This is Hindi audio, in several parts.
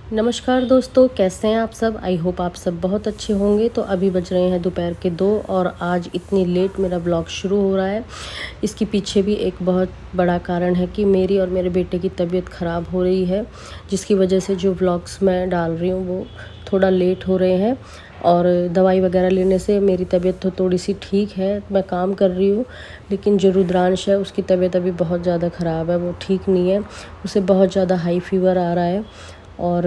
नमस्कार दोस्तों, कैसे हैं आप सब। आई होप आप सब बहुत अच्छे होंगे। तो अभी बज रहे हैं दोपहर के 2 और आज इतनी लेट मेरा ब्लॉग शुरू हो रहा है। इसके पीछे भी एक बहुत बड़ा कारण है कि मेरी और मेरे बेटे की तबीयत ख़राब हो रही है, जिसकी वजह से जो व्लॉग्स मैं डाल रही हूँ वो थोड़ा लेट हो रहे हैं। और दवाई वगैरह लेने से मेरी तबीयत तो थोड़ी सी ठीक है, मैं काम कर रही हूँ। लेकिन जो रुद्रांश है उसकी तबीयत अभी बहुत ज़्यादा ख़राब है, वो ठीक नहीं है। उसे बहुत ज़्यादा हाई फीवर आ रहा है और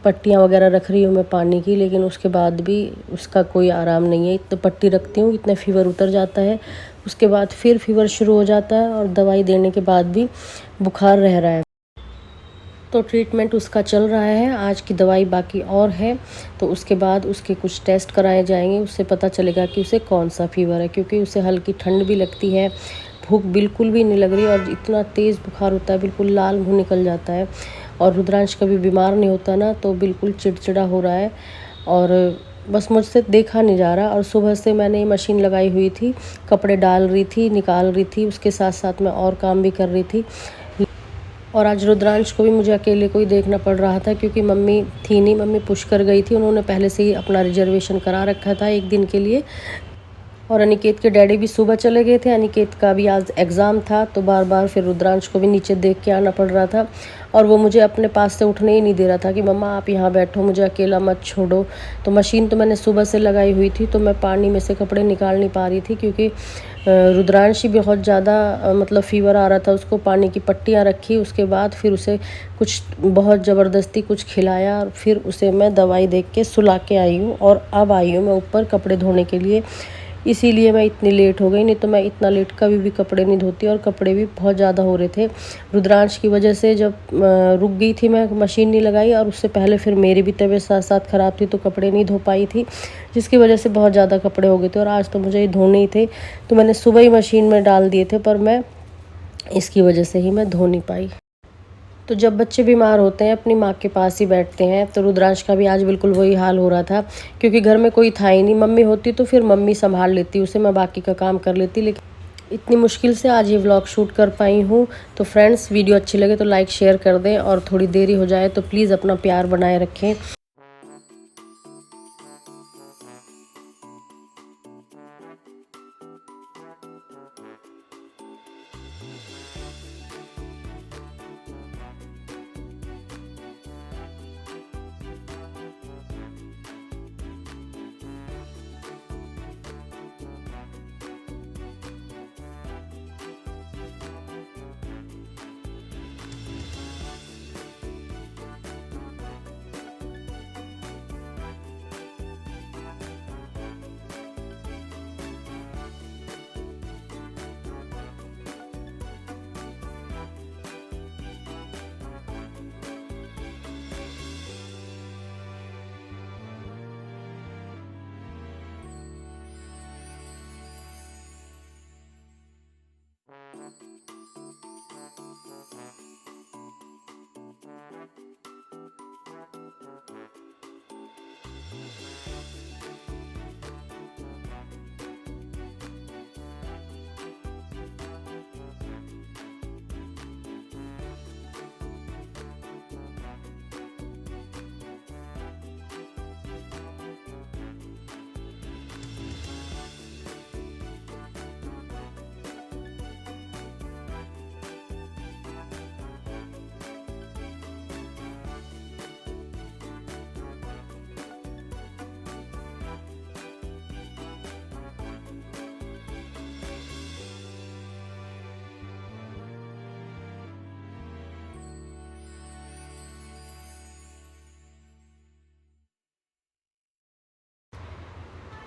पट्टियाँ वगैरह रख रही हूँ मैं पानी की, लेकिन उसके बाद भी उसका कोई आराम नहीं है। इतने पट्टी रखती हूँ, इतना फ़ीवर उतर जाता है, उसके बाद फिर फ़ीवर शुरू हो जाता है और दवाई देने के बाद भी बुखार रह रहा है। तो ट्रीटमेंट उसका चल रहा है, आज की दवाई बाकी और है। तो उसके बाद उसके कुछ टेस्ट कराए जाएंगे, उससे पता चलेगा कि उसे कौन सा फ़ीवर है, क्योंकि उसे हल्की ठंड भी लगती है, भूख बिल्कुल भी नहीं लग रही और इतना तेज़ बुखार होता है, बिल्कुल लाल मुँह निकल जाता है। और रुद्रांश कभी बीमार नहीं होता ना, तो बिल्कुल चिड़चिड़ा हो रहा है और बस मुझसे देखा नहीं जा रहा। और सुबह से मैंने मशीन लगाई हुई थी, कपड़े डाल रही थी, निकाल रही थी, उसके साथ साथ मैं और काम भी कर रही थी। और आज रुद्रांश को भी मुझे अकेले को ही देखना पड़ रहा था, क्योंकि मम्मी थी नहीं, मम्मी पुष्कर गई थी, उन्होंने पहले से ही अपना रिजर्वेशन करा रखा था एक दिन के लिए। और अनिकेत के डैडी भी सुबह चले गए थे, अनिकेत का भी आज एग्ज़ाम था, तो बार बार फिर रुद्रांश को भी नीचे देख के आना पड़ रहा था। और वो मुझे अपने पास से उठने ही नहीं दे रहा था कि मम्मा आप यहाँ बैठो, मुझे अकेला मत छोड़ो। तो मशीन तो मैंने सुबह से लगाई हुई थी, तो मैं पानी में से कपड़े निकाल नहीं पा रही थी, क्योंकि रुद्रांश ही बहुत ज़्यादा मतलब फ़ीवर आ रहा था उसको। पानी की पट्टियाँ रखी, उसके बाद फिर उसे कुछ बहुत ज़बरदस्ती कुछ खिलाया और फिर उसे मैं दवाई दे के सुला के आई हूँ। और अब आई हूँ मैं ऊपर कपड़े धोने के लिए, इसीलिए मैं इतनी लेट हो गई। नहीं तो मैं इतना लेट कभी भी कपड़े नहीं धोती, और कपड़े भी बहुत ज़्यादा हो रहे थे रुद्रांश की वजह से। जब रुक गई थी मैं, मशीन नहीं लगाई, और उससे पहले फिर मेरी भी तबीयत साथ साथ ख़राब थी, तो कपड़े नहीं धो पाई थी, जिसकी वजह से बहुत ज़्यादा कपड़े हो गए थे। और आज तो मुझे ये धोने ही थे, तो मैंने सुबह ही मशीन में डाल दिए थे, पर मैं इसकी वजह से ही मैं धो नहीं पाई। तो जब बच्चे बीमार होते हैं अपनी माँ के पास ही बैठते हैं, तो रुद्रांश का भी आज बिल्कुल वही हाल हो रहा था, क्योंकि घर में कोई था ही नहीं। मम्मी होती तो फिर मम्मी संभाल लेती उसे, मैं बाकी का काम कर लेती, लेकिन इतनी मुश्किल से आज ये व्लॉग शूट कर पाई हूँ। तो फ्रेंड्स, वीडियो अच्छी लगे तो लाइक शेयर कर दें, और थोड़ी देरी हो जाए तो प्लीज़ अपना प्यार बनाए रखें।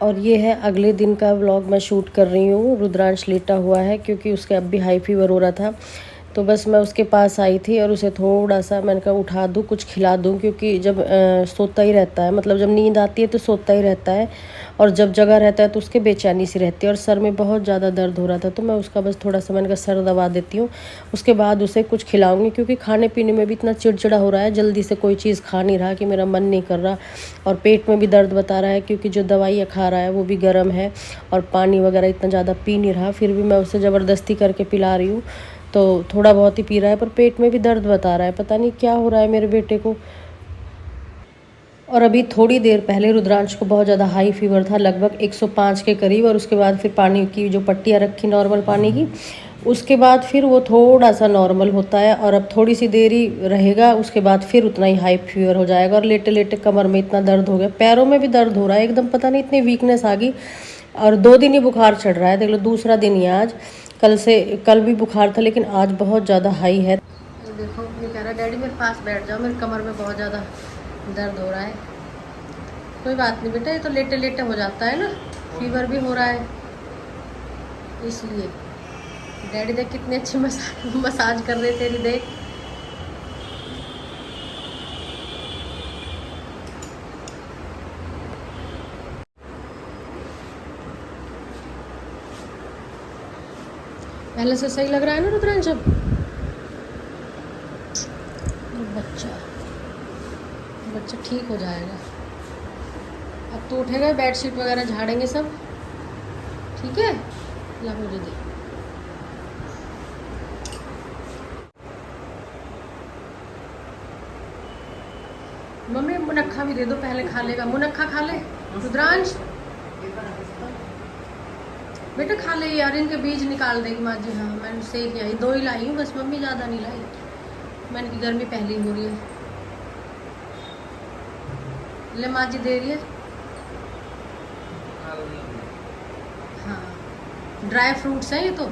और ये है अगले दिन का व्लॉग मैं शूट कर रही हूँ। रुद्रांश लेटा हुआ है, क्योंकि उसके अब भी हाई फीवर हो रहा था। तो बस मैं उसके पास आई थी और उसे थोड़ा सा मैंने कहा उठा दूँ, कुछ खिला दूँ, क्योंकि जब सोता ही रहता है, मतलब जब नींद आती है तो सोता ही रहता है, और जब जगह रहता है तो उसके बेचैनी सी रहती है। और सर में बहुत ज़्यादा दर्द हो रहा था, तो मैं उसका बस थोड़ा सा मैंने कहा सर दबा देती हूँ, उसके बाद उसे कुछ खिलाऊंगी, क्योंकि खाने पीने में भी इतना चिड़चिड़ा हो रहा है, जल्दी से कोई चीज़ खा नहीं रहा कि मेरा मन नहीं कर रहा। और पेट में भी दर्द बता रहा है, क्योंकि जो दवाइयाँ खा रहा है वो भी गर्म है, और पानी वगैरह इतना ज़्यादा पी नहीं रहा। फिर भी मैं उसे ज़बरदस्ती करके पिला रही हूँ, तो थोड़ा बहुत ही पी रहा है, पर पेट में भी दर्द बता रहा है। पता नहीं क्या हो रहा है मेरे बेटे को, और अभी थोड़ी देर पहले रुद्रांश को बहुत ज़्यादा हाई फीवर था, लगभग 105 के करीब। और उसके बाद फिर पानी की जो पट्टियाँ रखी नॉर्मल पानी की, उसके बाद फिर वो थोड़ा सा नॉर्मल होता है। और अब थोड़ी सी देर ही रहेगा, उसके बाद फिर उतना ही हाई फीवर हो जाएगा। और लेटे लेटे कमर में इतना दर्द हो गया, पैरों में भी दर्द हो रहा है एकदम, पता नहीं इतनी वीकनेस आ गई। और 2 दिन ही बुखार चढ़ रहा है, देख लो दूसरा दिन ही आज। कल भी बुखार था, लेकिन आज बहुत ज़्यादा हाई है। देखो ये कह रहा है डैडी मेरे पास बैठ जाओ, मेरे कमर में बहुत ज़्यादा दर्द हो रहा है। कोई बात नहीं बेटा, ये तो लेटे लेटे हो जाता है ना, फीवर भी हो रहा है इसलिए। डैडी देख कितनी अच्छी मसाज कर रहे तेरी, देख। पहले से सही लग रहा है ना रुद्रांश? अब बच्चा ठीक हो जाएगा। अब तो उठेगा, बेडशीट वगैरह झाड़ेंगे सब, ठीक है? ला मुझे दे। मम्मी मुनक्खा भी दे दो, पहले खा लेगा। मुनक्खा खा ले रुद्रांश, बेटा खा ले यार, इनके बीज निकाल देगी माँ जी। हाँ मैंने सेक आई, 2 ही लाई हूँ बस मम्मी, ज़्यादा नहीं लाई। मैंने की गर्मी पहली हो रही है। ले माँ जी दे रही है। हाँ ड्राई फ्रूट्स हैं ये तो।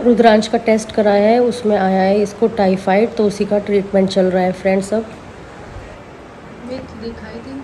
रुद्रांश का टेस्ट कराया है, उसमें आया है इसको टाइफाइड, तो उसी का ट्रीटमेंट चल रहा है फ्रेंड्स। अब मेथी दिखाई थी